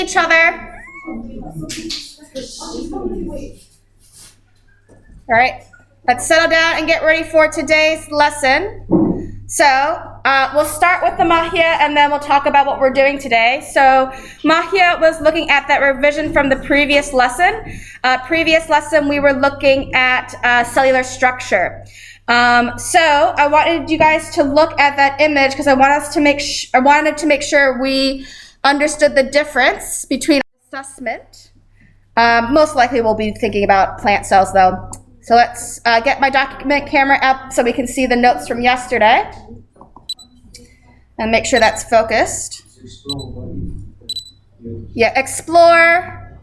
each other. All right, let's settle down and get ready for today's lesson. So we'll start with the mahia and then we'll talk about what we're doing today. So mahia was looking at that revision from the previous lesson. Previous lesson we were looking at cellular structure. So I wanted you guys to look at that image because I wanted to make sure we understood the difference between assessment. Most likely we'll be thinking about plant cells though. So let's get my document camera up so we can see the notes from yesterday and make sure that's focused. Yeah, explore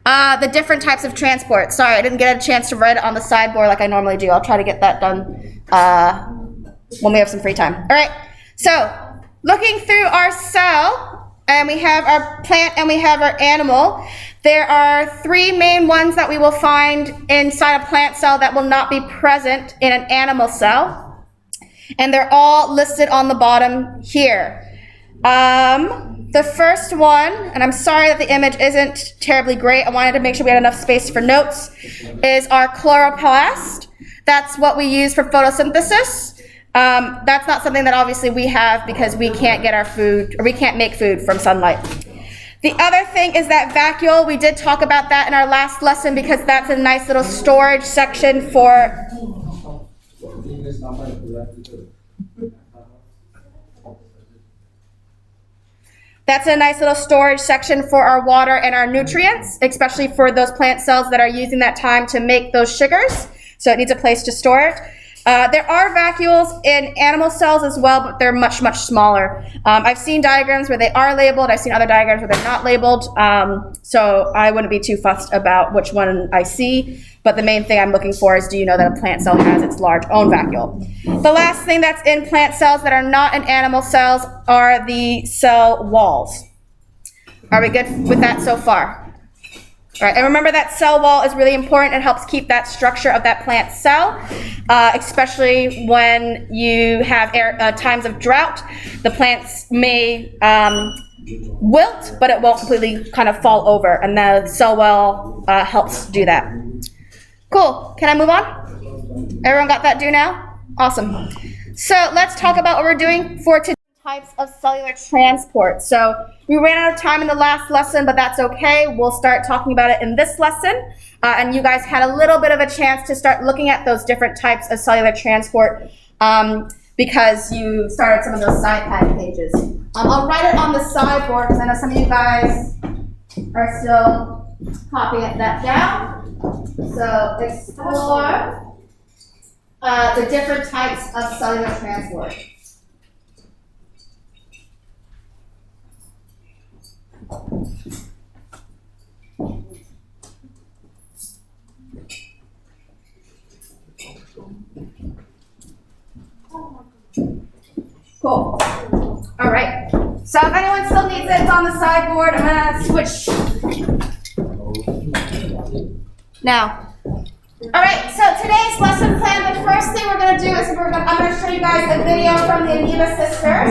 the different types of transport. Sorry, I didn't get a chance to write it on the sideboard like I normally do. I'll try to get that done when we have some free time. All right, so looking through our cell, and we have our plant and we have our animal. There are three main ones that we will find inside a plant cell that will not be present in an animal cell. And they're all listed on the bottom here. The first one, and I'm sorry that the image isn't terribly great. I wanted to make sure we had enough space for notes, is our chloroplast. That's what we use for photosynthesis. That's not something that obviously we have because we can't get our food, or we can't make food from sunlight. The other thing is that vacuole. We did talk about that in our last lesson because that's a nice little storage section for... That's a nice little storage section for our water and our nutrients, especially for those plant cells that are using that time to make those sugars. So it needs a place to store it. There are vacuoles in animal cells as well, but they're much, much smaller. I've seen diagrams where they are labeled. I've seen other diagrams where they're not labeled. So I wouldn't be too fussed about which one I see. But the main thing I'm looking for is, do you know that a plant cell has its large own vacuole? The last thing that's in plant cells that are not in animal cells are the cell walls. Are we good with that so far? All right, and remember that cell wall is really important. It helps keep that structure of that plant cell, especially when you have times of drought. The plants may wilt, but it won't completely kind of fall over, and the cell wall helps do that. Cool, can I move on? Everyone got that do now? Awesome. So let's talk about what we're doing for today. Types of cellular transport. So we ran out of time in the last lesson, but that's okay. We'll start talking about it in this lesson. And you guys had a little bit of a chance to start looking at those different types of cellular transport because you started some of those SciPad pages. I'll write it on the sideboard because I know some of you guys are still copying that down. So explore the different types of cellular transport. Cool. All right. So if anyone still needs it, it's on the sideboard. I'm gonna switch. Now. All right. So today's lesson plan. The first thing we're gonna do is I'm gonna show you guys a video from the Amoeba Sisters.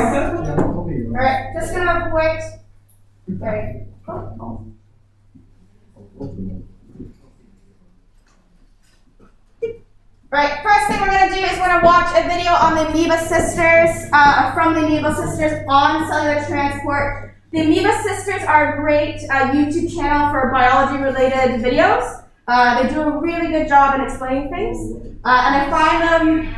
All right. Just gonna wait. Right. Right, first thing we're going to do is we're going to watch a video on the Amoeba Sisters, from the Amoeba Sisters on cellular transport. The Amoeba Sisters are a great YouTube channel for biology-related videos. They do a really good job in explaining things, and I find them...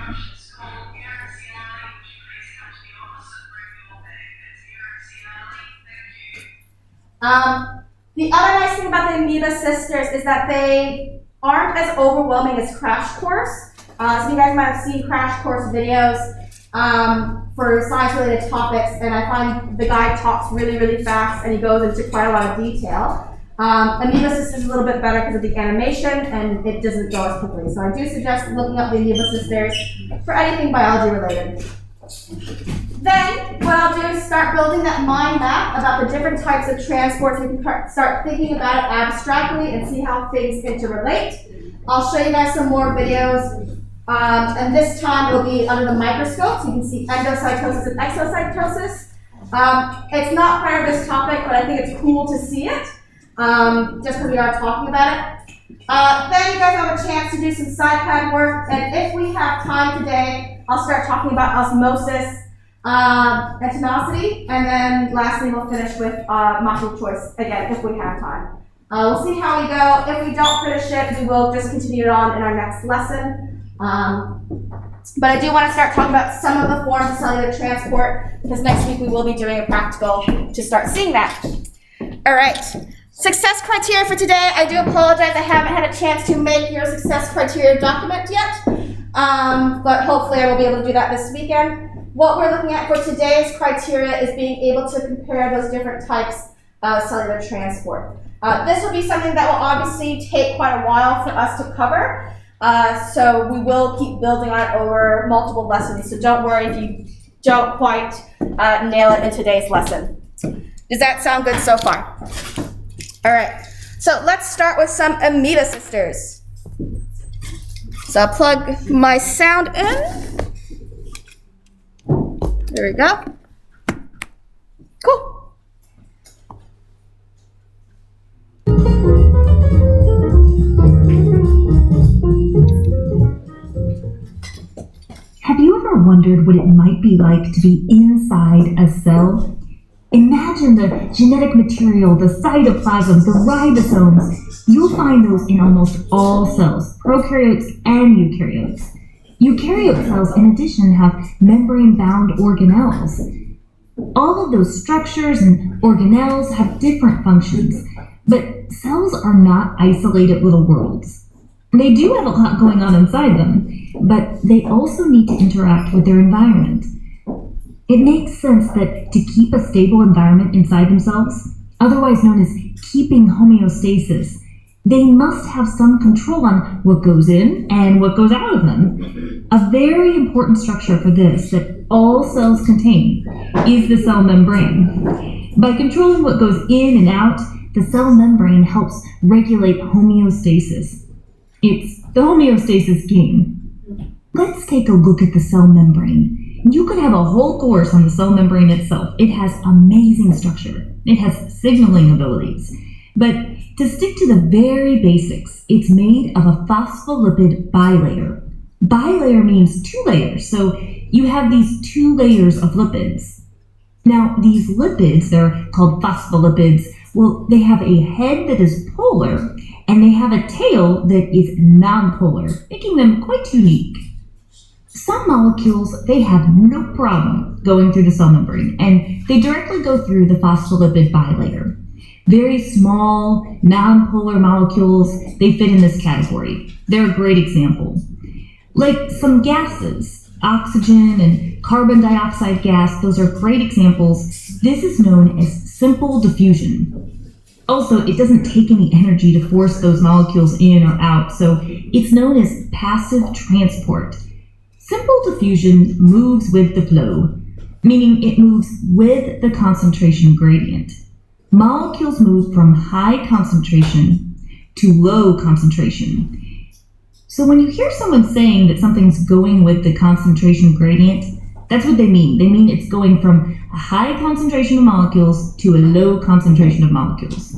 The other nice thing about the Amoeba Sisters is that they aren't as overwhelming as Crash Course. So you guys might have seen Crash Course videos for science-related topics, and I find the guy talks really, really fast, and he goes into quite a lot of detail. Amoeba Sisters is a little bit better because of the animation, and it doesn't go as quickly. So I do suggest looking up the Amoeba Sisters for anything biology-related. Then, what I'll do is start building that mind map about the different types of transports. We can start thinking about it abstractly and see how things interrelate. I'll show you guys some more videos, and this time it'll be under the microscope, so you can see endocytosis and exocytosis. It's not part of this topic, but I think it's cool to see it, just because we are talking about it. Then you guys have a chance to do some SciPad work, and if we have time today, I'll start talking about osmosis, and tenacity, and then lastly we'll finish with multiple choice, again, if we have time. We'll see how we go. If we don't finish it, we will just continue it on in our next lesson. But I do want to start talking about some of the forms of cellular transport, because next week we will be doing a practical to start seeing that. All right. Success criteria for today. I do apologize, I haven't had a chance to make your success criteria document yet, but hopefully I will be able to do that this weekend. What we're looking at for today's criteria is being able to compare those different types of cellular transport. This will be something that will obviously take quite a while for us to cover, so we will keep building on it over multiple lessons, so don't worry if you don't quite nail it in today's lesson. Does that sound good so far? All right, so let's start with some Amoeba Sisters. So I'll plug my sound in. There we go. Cool. Have you ever wondered what it might be like to be inside a cell? Imagine the genetic material, the cytoplasm, the ribosomes. You'll find those in almost all cells, prokaryotes and eukaryotes. Eukaryote cells, in addition, have membrane-bound organelles. All of those structures and organelles have different functions, but cells are not isolated little worlds. They do have a lot going on inside them, but they also need to interact with their environment. It makes sense that to keep a stable environment inside themselves, otherwise known as keeping homeostasis, they must have some control on what goes in and what goes out of them. A very important structure for this that all cells contain is the cell membrane. By controlling what goes in and out, the cell membrane helps regulate homeostasis. It's the homeostasis game. Let's take a look at the cell membrane. You could have a whole course on the cell membrane itself. It has amazing structure. It has signaling abilities. But to stick to the very basics, it's made of a phospholipid bilayer. Bilayer means two layers, so you have these two layers of lipids. Now, these lipids, they're called phospholipids, well, they have a head that is polar, and they have a tail that is nonpolar, making them quite unique. Some molecules, they have no problem going through the cell membrane, and they directly go through the phospholipid bilayer. Very small, nonpolar molecules, they fit in this category. They're a great example. Like some gases, oxygen and carbon dioxide gas, those are great examples. This is known as simple diffusion. Also, it doesn't take any energy to force those molecules in or out, so it's known as passive transport. Simple diffusion moves with the flow, meaning it moves with the concentration gradient. Molecules move from high concentration to low concentration. So when you hear someone saying that something's going with the concentration gradient, that's what they mean. They mean it's going from a high concentration of molecules to a low concentration of molecules.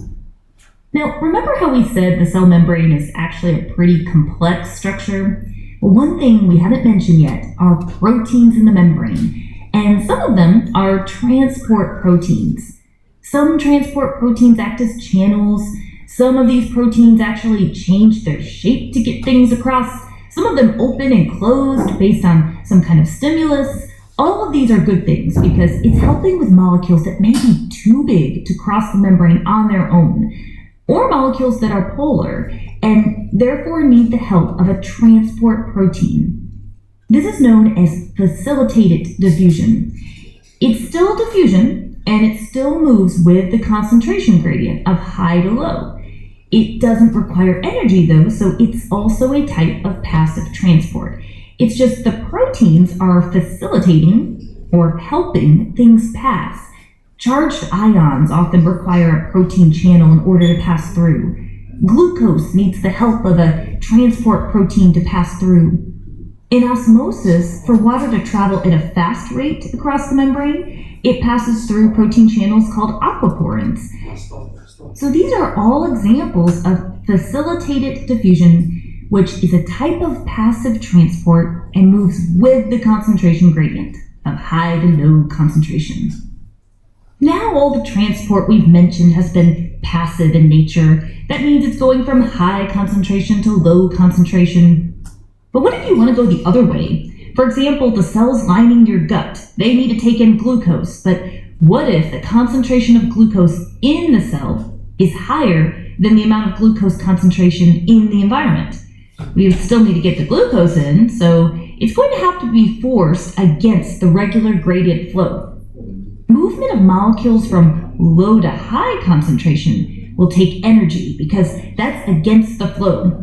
Now, remember how we said the cell membrane is actually a pretty complex structure? Well, one thing we haven't mentioned yet are proteins in the membrane, and some of them are transport proteins. Some transport proteins act as channels. Some of these proteins actually change their shape to get things across. Some of them open and closed based on some kind of stimulus. All of these are good things because it's helping with molecules that may be too big to cross the membrane on their own, or molecules that are polar and therefore need the help of a transport protein. This is known as facilitated diffusion. It's still diffusion, and it still moves with the concentration gradient of high to low. It doesn't require energy though, so it's also a type of passive transport. It's just the proteins are facilitating or helping things pass. Charged ions often require a protein channel in order to pass through. Glucose needs the help of a transport protein to pass through. In osmosis, for water to travel at a fast rate across the membrane, it passes through protein channels called aquaporins. So these are all examples of facilitated diffusion, which is a type of passive transport and moves with the concentration gradient of high to low concentration. Now all the transport we've mentioned has been passive in nature. That means it's going from high concentration to low concentration. But what if you want to go the other way? For example, the cells lining your gut, they need to take in glucose, but what if the concentration of glucose in the cell is higher than the amount of glucose concentration in the environment? We would still need to get the glucose in, so it's going to have to be forced against the regular gradient flow. Movement of molecules from low to high concentration will take energy because that's against the flow.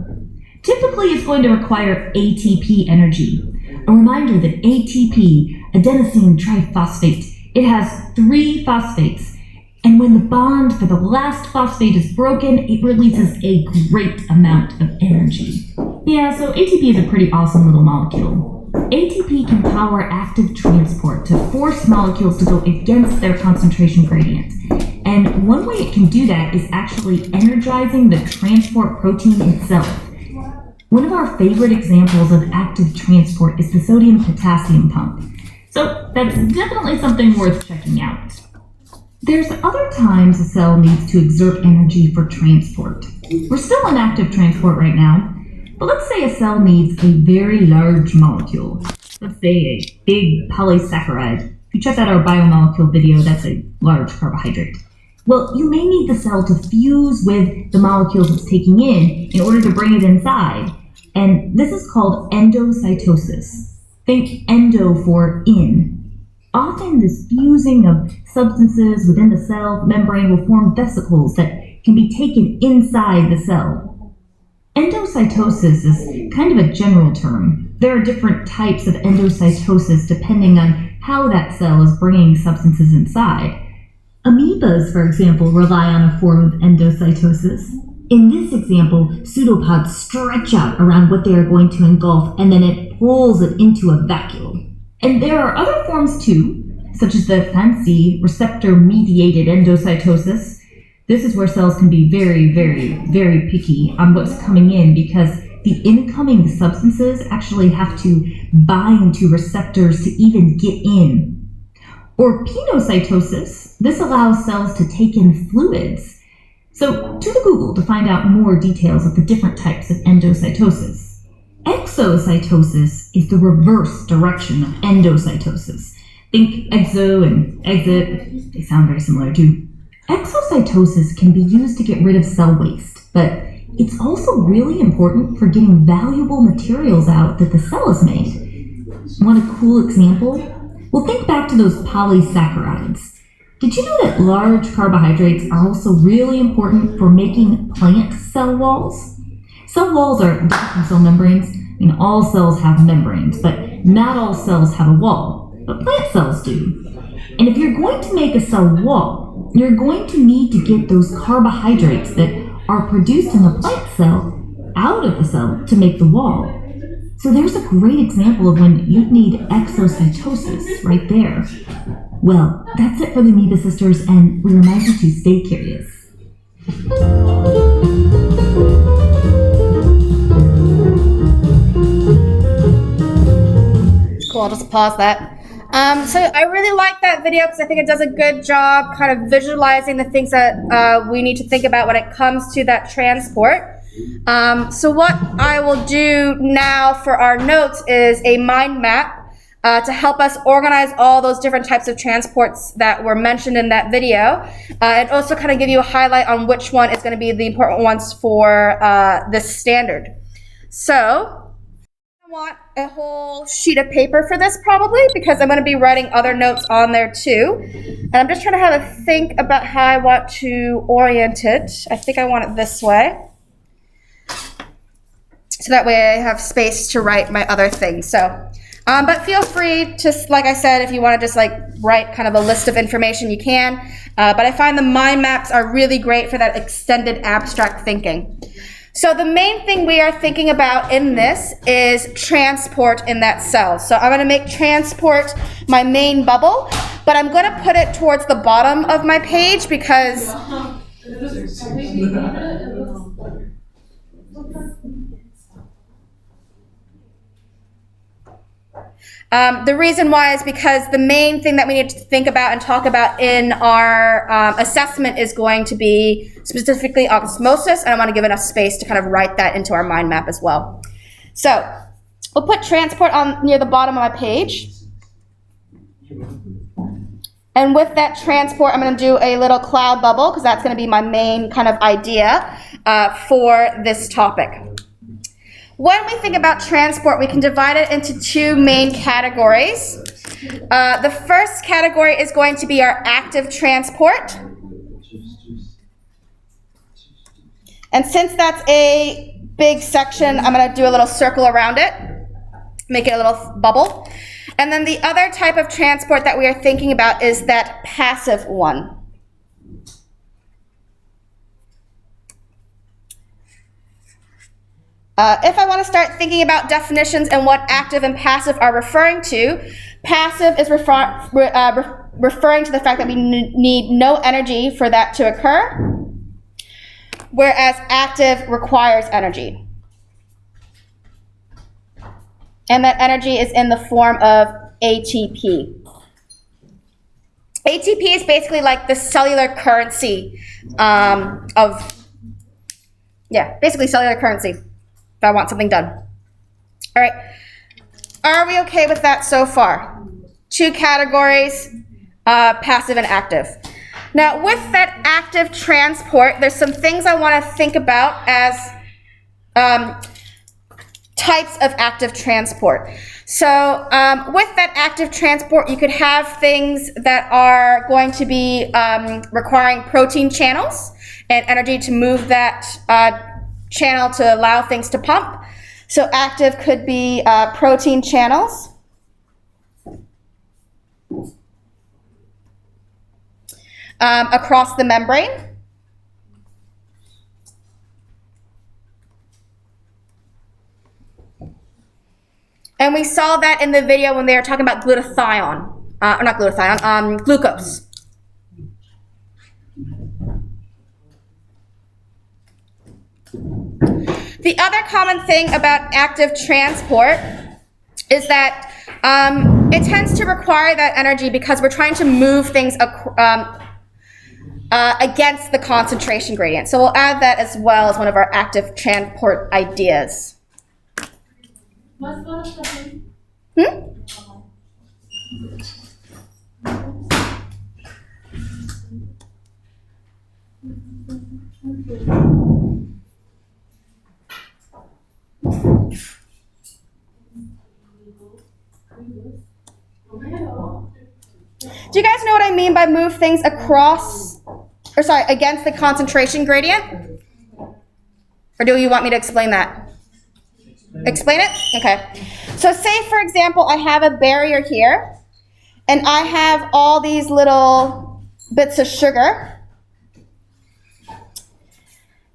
Typically, it's going to require ATP energy. A reminder that ATP, adenosine triphosphate, it has 3 phosphates, and when the bond for the last phosphate is broken, it releases a great amount of energy. Yeah, so ATP is a pretty awesome little molecule. ATP can power active transport to force molecules to go against their concentration gradient. And one way it can do that is actually energizing the transport protein itself. One of our favorite examples of active transport is the sodium-potassium pump. So that's definitely something worth checking out. There's other times a cell needs to exert energy for transport. We're still in active transport right now, but let's say a cell needs a very large molecule. Let's say a big polysaccharide. If you check out our biomolecule video, that's a large carbohydrate. Well, you may need the cell to fuse with the molecules it's taking in order to bring it inside. And this is called endocytosis. Think endo for in. Often this fusing of substances within the cell membrane will form vesicles that can be taken inside the cell. Endocytosis is kind of a general term. There are different types of endocytosis depending on how that cell is bringing substances inside. Amoebas, for example, rely on a form of endocytosis. In this example, pseudopods stretch out around what they are going to engulf, and then it pulls it into a vacuole. And there are other forms too, such as the fancy receptor-mediated endocytosis. This is where cells can be very, very, very picky on what's coming in because the incoming substances actually have to bind to receptors to even get in. Or pinocytosis, this allows cells to take in fluids. So to the Google to find out more details of the different types of endocytosis. Exocytosis is the reverse direction of endocytosis. Think exo and exit, they sound very similar too. Exocytosis can be used to get rid of cell waste, but it's also really important for getting valuable materials out that the cell has made. Want a cool example? Well, think back to those polysaccharides. Did you know that large carbohydrates are also really important for making plant cell walls? Cell walls are different from cell membranes. I mean, all cells have membranes, but not all cells have a wall, but plant cells do. And if you're going to make a cell wall, you're going to need to get those carbohydrates that are produced in the plant cell out of the cell to make the wall. So there's a great example of when you'd need exocytosis right there. Well, that's it for the Amoeba Sisters, and we remind you to stay curious. Cool, I'll just pause that. So I really like that video because I think it does a good job kind of visualizing the things that we need to think about when it comes to that transport. So what I will do now for our notes is a mind map to help us organize all those different types of transports that were mentioned in that video, and also kind of give you a highlight on which one is going to be the important ones for this standard. So I want a whole sheet of paper for this probably because I'm going to be writing other notes on there too. And I'm just trying to have a think about how I want to orient it. I think I want it this way. So that way I have space to write my other things. So, but feel free to, like I said, if you want to just like write kind of a list of information, you can. But I find the mind maps are really great for that extended abstract thinking. So the main thing we are thinking about in this is transport in that cell. So I'm going to make transport my main bubble, but I'm going to put it towards the bottom of my page because the reason why is because the main thing that we need to think about and talk about in our assessment is going to be specifically osmosis, and I want to give enough space to kind of write that into our mind map as well. So we'll put transport on near the bottom of my page. And with that transport, I'm going to do a little cloud bubble because that's going to be my main kind of idea for this topic. When we think about transport, we can divide it into two main categories. The first category is going to be our active transport. And since that's a big section, I'm going to do a little circle around it, make it a little bubble. And then the other type of transport that we are thinking about is that passive one. If I want to start thinking about definitions and what active and passive are referring to, passive is referring to the fact that we need no energy for that to occur, whereas active requires energy. And that energy is in the form of ATP. ATP is basically like the cellular currency basically cellular currency. If I want something done. All right, are we okay with that so far? Two categories, passive and active. Now with that active transport, there's some things I want to think about as types of active transport. So with that active transport, you could have things that are going to be requiring protein channels and energy to move that channel to allow things to pump. So active could be protein channels. Across the membrane. And we saw that in the video when they were talking about glutathione, not glutathione, glucose. The other common thing about active transport is that it tends to require that energy because we're trying to move things against the concentration gradient. So we'll add that as well as one of our active transport ideas. Do you guys know what I mean by move things against the concentration gradient? Or do you want me to explain that? Explain it? Okay. So say, for example, I have a barrier here, and I have all these little bits of sugar,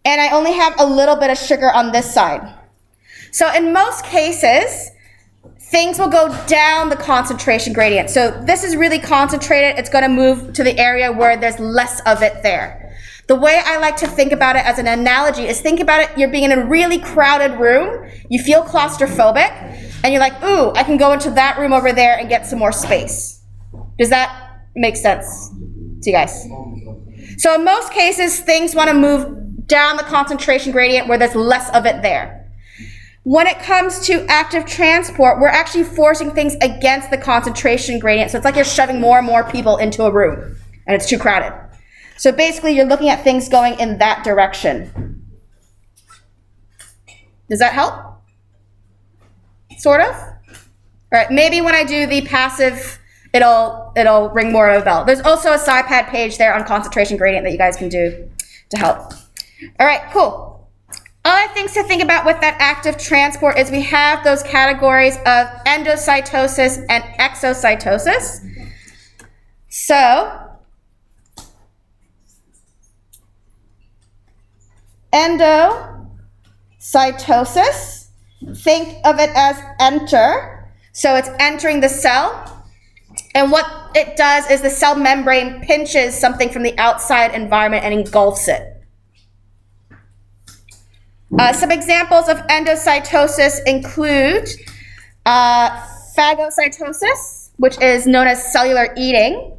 and I only have a little bit of sugar on this side. So in most cases, things will go down the concentration gradient. So this is really concentrated. It's going to move to the area where there's less of it there. The way I like to think about it as an analogy is think about it, you're being in a really crowded room, you feel claustrophobic, and you're like, ooh, I can go into that room over there and get some more space. Does that make sense to you guys? So in most cases, things want to move down the concentration gradient where there's less of it there. When it comes to active transport, we're actually forcing things against the concentration gradient. So it's like you're shoving more and more people into a room, and it's too crowded. So basically, you're looking at things going in that direction. Does that help? Sort of? All right, maybe when I do the passive, it'll ring more of a bell. There's also a SciPad page there on concentration gradient that you guys can do to help. All right, cool. Other things to think about with that active transport is we have those categories of endocytosis and exocytosis. So, endo cytosis. Think of it as enter. So it's entering the cell. And what it does is the cell membrane pinches something from the outside environment and engulfs it. Some examples of endocytosis include phagocytosis, which is known as cellular eating.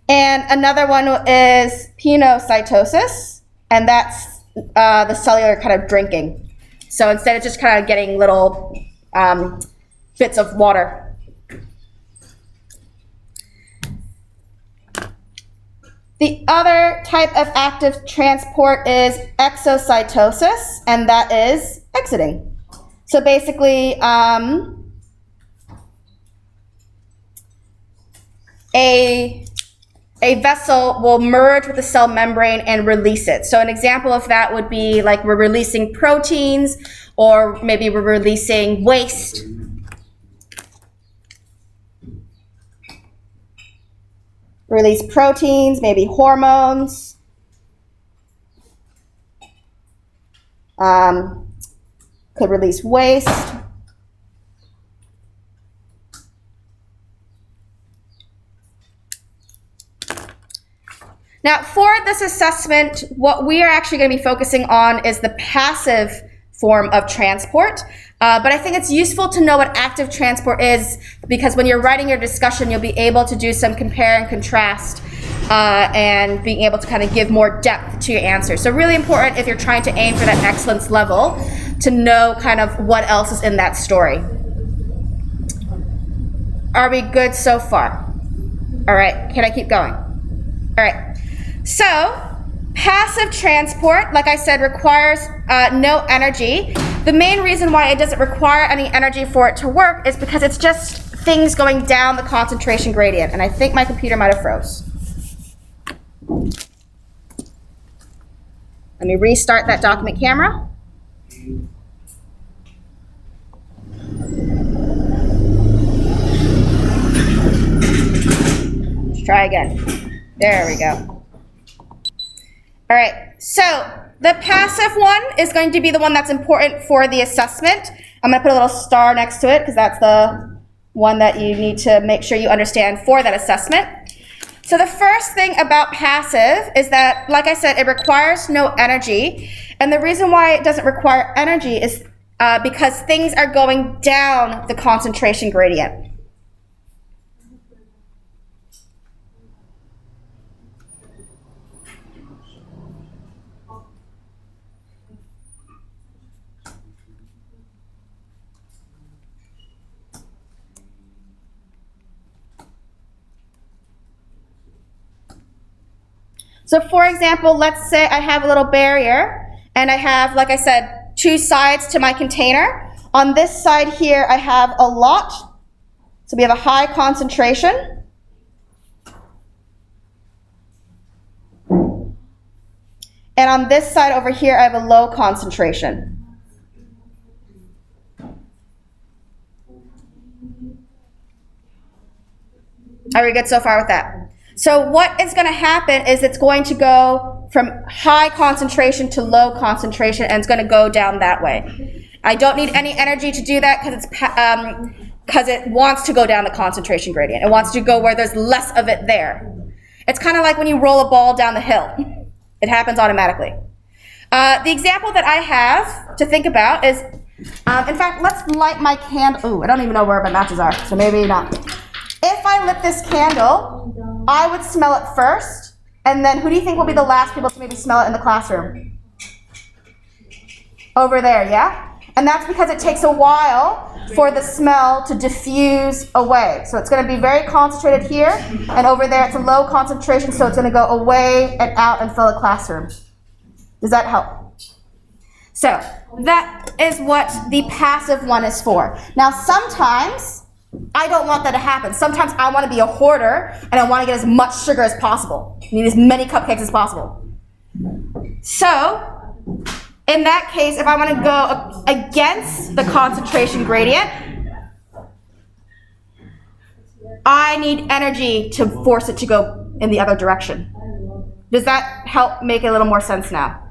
And another one is penocytosis, and that's the cellular kind of drinking. So instead of just kind of getting little bits of water. The other type of active transport is exocytosis, and that is exiting. So basically, a vessel will merge with the cell membrane and release it. So an example of that would be like we're releasing proteins, or maybe we're releasing waste. Release proteins, maybe hormones. Could release waste. Now, for this assessment, what we are actually going to be focusing on is the passive form of transport. But I think it's useful to know what active transport is, because when you're writing your discussion, you'll be able to do some compare and contrast and being able to kind of give more depth to your answer. So really important if you're trying to aim for that excellence level to know kind of what else is in that story. Are we good so far? All right, can I keep going? All right. So, passive transport, like I said, requires no energy. The main reason why it doesn't require any energy for it to work is because it's just things going down the concentration gradient. And I think my computer might have froze. Let me restart that document camera. Let's try again. There we go. All right, so the passive one is going to be the one that's important for the assessment. I'm going to put a little star next to it because that's the one that you need to make sure you understand for that assessment. So the first thing about passive is that, like I said, it requires no energy. And the reason why it doesn't require energy is because things are going down the concentration gradient. So for example, let's say I have a little barrier and I have, like I said, two sides to my container. On this side here, I have a lot. So we have a high concentration. And on this side over here, I have a low concentration. Are we good so far with that? So what is going to happen is it's going to go from high concentration to low concentration, and it's going to go down that way. I don't need any energy to do that because it wants to go down the concentration gradient. It wants to go where there's less of it there. It's kind of like when you roll a ball down the hill. It happens automatically. The example that I have to think about is, in fact, let's light my candle. Ooh, I don't even know where my matches are, so maybe not. If I lit this candle, I would smell it first, and then who do you think will be the last people to maybe smell it in the classroom? Over there, yeah? And that's because it takes a while for the smell to diffuse away. So it's going to be very concentrated here, and over there it's a low concentration, so it's going to go away and out and fill the classroom. Does that help? So that is what the passive one is for. Now sometimes I don't want that to happen. Sometimes I want to be a hoarder and I want to get as much sugar as possible. I need as many cupcakes as possible. So in that case, if I want to go against the concentration gradient, I need energy to force it to go in the other direction. Does that help make it a little more sense now?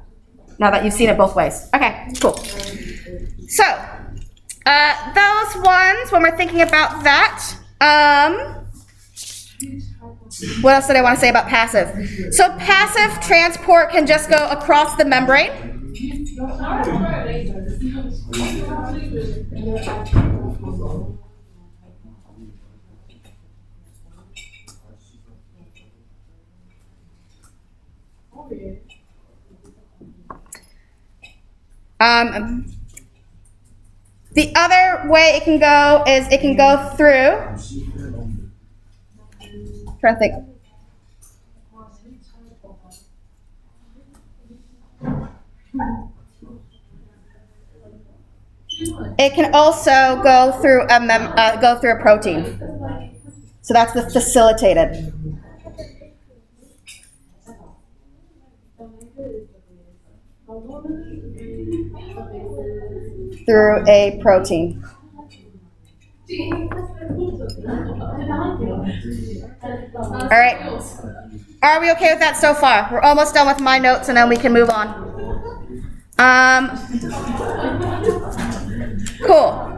Now that you've seen it both ways. Okay, cool. So, those ones, when we're thinking about that, what else did I want to say about passive? So passive transport can just go across the membrane. The other way it can go is it can go through. I'm trying to think. It can also go through a protein. So that's the facilitated. Through a protein. All right. Are we okay with that so far? We're almost done with my notes and then we can move on. Cool.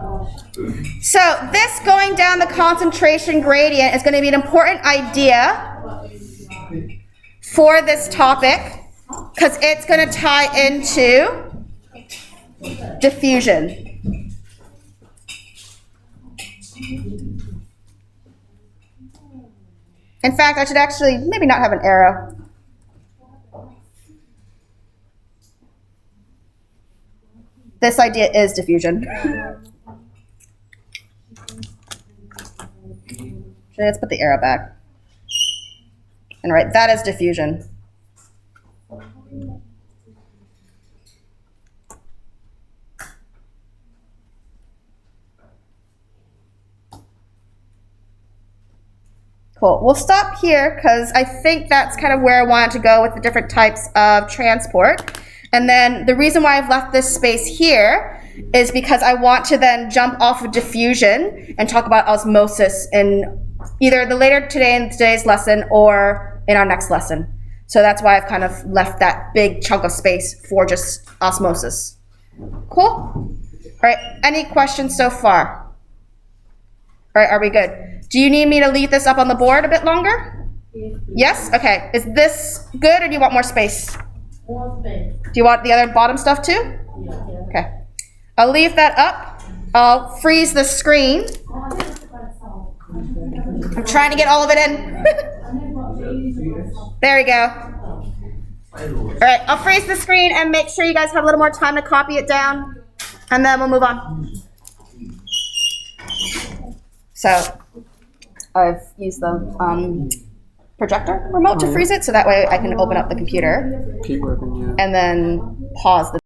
So this going down the concentration gradient is going to be an important idea for this topic because it's going to tie into diffusion. In fact, I should actually maybe not have an arrow. This idea is diffusion. Let's put the arrow back. And right, that is diffusion. Cool. We'll stop here because I think that's kind of where I wanted to go with the different types of transport. And then the reason why I've left this space here is because I want to then jump off of diffusion and talk about osmosis in either the later today in today's lesson or in our next lesson. So that's why I've kind of left that big chunk of space for just osmosis. Cool? All right, any questions so far? All right, are we good? Do you need me to leave this up on the board a bit longer? Yes? Okay. Is this good or do you want more space? More space. Do you want the other bottom stuff too? Yeah. Okay. I'll leave that up. I'll freeze the screen. I'm trying to get all of it in. There we go. All right, I'll freeze the screen and make sure you guys have a little more time to copy it down, and then we'll move on. So I've used the projector remote to freeze it, so that way I can open up the computer Keep working, yeah. and then pause the.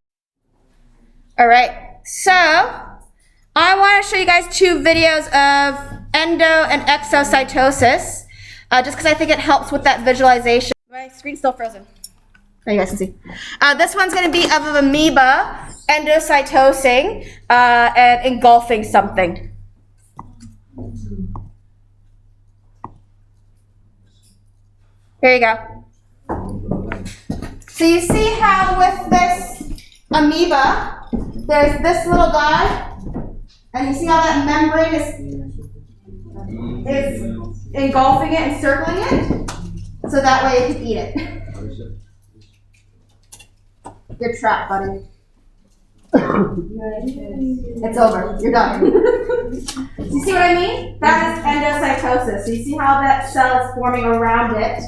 All right, so I want to show you guys two videos of endo and exocytosis, just because I think it helps with that visualization. My screen's still frozen. Oh, you guys can see. This one's going to be of an amoeba endocytosing and engulfing something. Here you go. So you see how with this amoeba, there's this little guy, and you see how that membrane is engulfing it and circling it, so that way it can eat it. You're trapped, buddy. It's over. You're done. You see what I mean? That is endocytosis. So you see how that cell is forming around it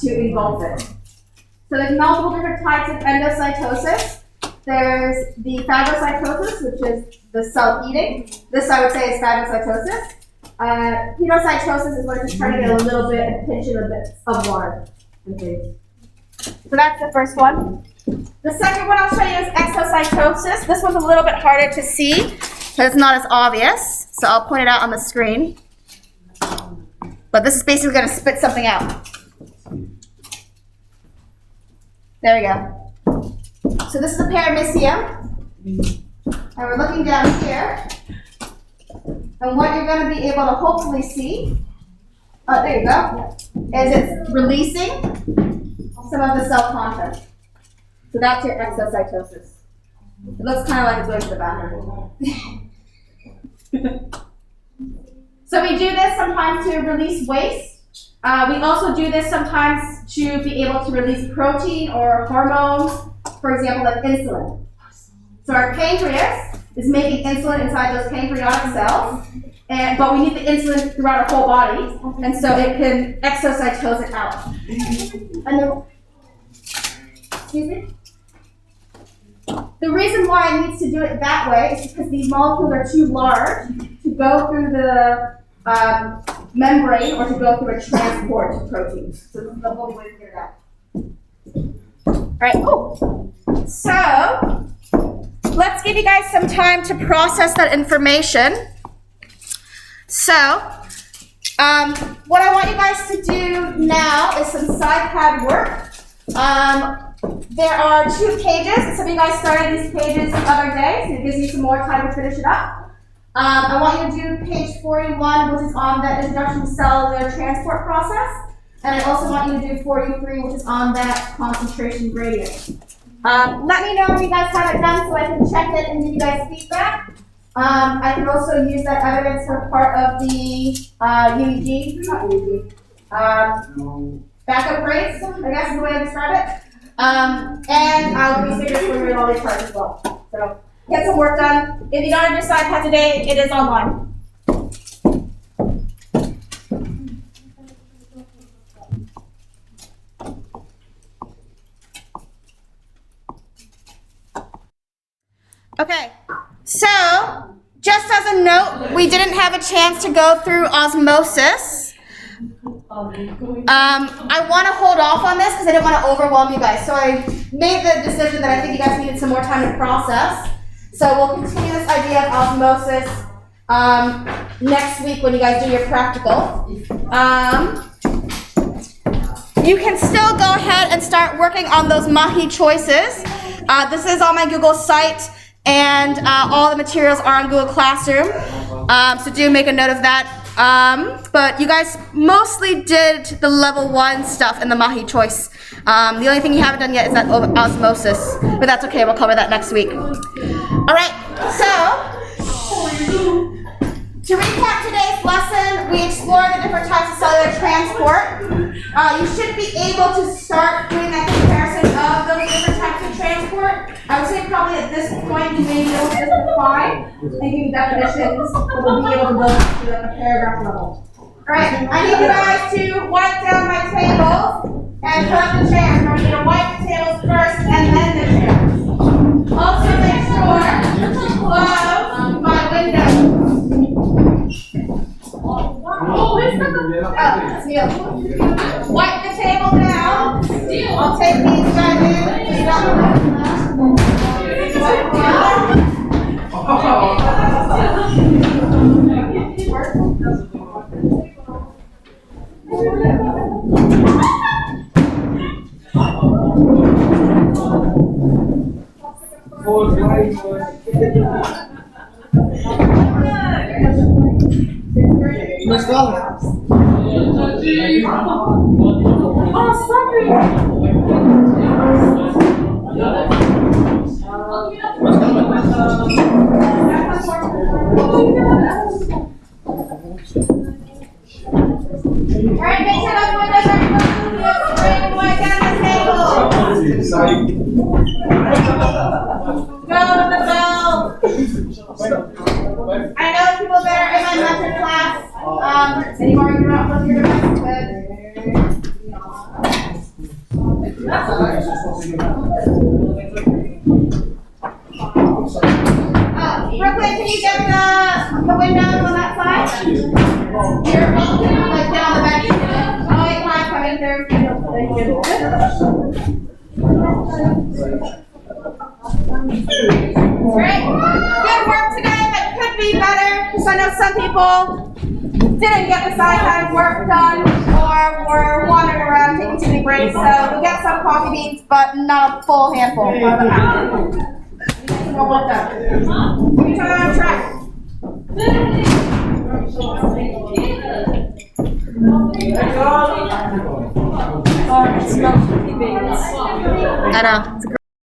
to engulf it. So there's multiple different types of endocytosis. There's the phagocytosis, which is the cell eating. This I would say is phagocytosis. Penocytosis is when it's just trying to get a little bit, a pinch of a bit of water and things. So that's the first one. The second one I'll show you is exocytosis. This one's a little bit harder to see because it's not as obvious. So I'll point it out on the screen. But this is basically going to spit something out. There we go. So this is the paramecium. And we're looking down here. And what you're going to be able to hopefully see, oh, there you go, is it's releasing some of the cell content. So that's your exocytosis. It looks kind of like it's going to the bathroom. So we do this sometimes to release waste. We also do this sometimes to be able to release protein or hormones, for example, like insulin. So our pancreas is making insulin inside those pancreatic cells, but we need the insulin throughout our whole body, and so it can exocytose it out. And excuse me? The reason why it needs to do it that way is because these molecules are too large to go through the membrane or to go through a transport of proteins. So this is the only way to get it out. All right, cool. So let's give you guys some time to process that information. So what I want you guys to do now is some SciPad work. There are 2 pages. Some of you guys started these pages the other day, so it gives you some more time to finish it up. I want you to do page 41, which is on the introduction to cellular transport process. And I also want you to do 43, which is on that concentration gradient. Let me know if you guys have it done so I can check it and give you guys feedback. I can also use that evidence for part of the backup grades, I guess is the way to describe it. And I'll be stickers for your all these parts as well. So get some work done. If you don't have your SciPad today, it is online. Okay, so just as a note, we didn't have a chance to go through osmosis. I want to hold off on this because I didn't want to overwhelm you guys. So I made the decision that I think you guys needed some more time to process. So we'll continue this idea of osmosis next week when you guys do your practical. You can still go ahead and start working on those Mahi choices. This is on my Google site, and all the materials are on Google Classroom. So do make a note of that. But you guys mostly did the level 1 stuff in the Mahi choice. The only thing you haven't done yet is that osmosis, but that's okay, we'll cover that next week. All right, so to recap today's lesson, we explored the different types of cellular transport. You should be able to start doing that comparison of those different types of transport. I would say probably at this point you may be able to just define thinking definitions, but we'll be able to go to a paragraph level. Alright, I need you guys to wipe down my tables and put up the chairs. We're going to wipe the tables first and then the chairs. Also make sure to close my windows. Wipe the table down. I'll take these guys in. Let's go. Oh, sorry. Alright, make sure those windows are closed. Bring white down the table. Go to the bell. I know people that are in my method class. Any more interrupt with your device? Brooklyn, can you get the windows on that side? Here, like down the bench. Oh, wait, come in there. Great. Good work today, but could be better because I know some people didn't get the SciPad work done or were wandering around taking too many breaks. So you'll get some coffee beans, but not a full handful. More work done. Give each other on track. I know. It's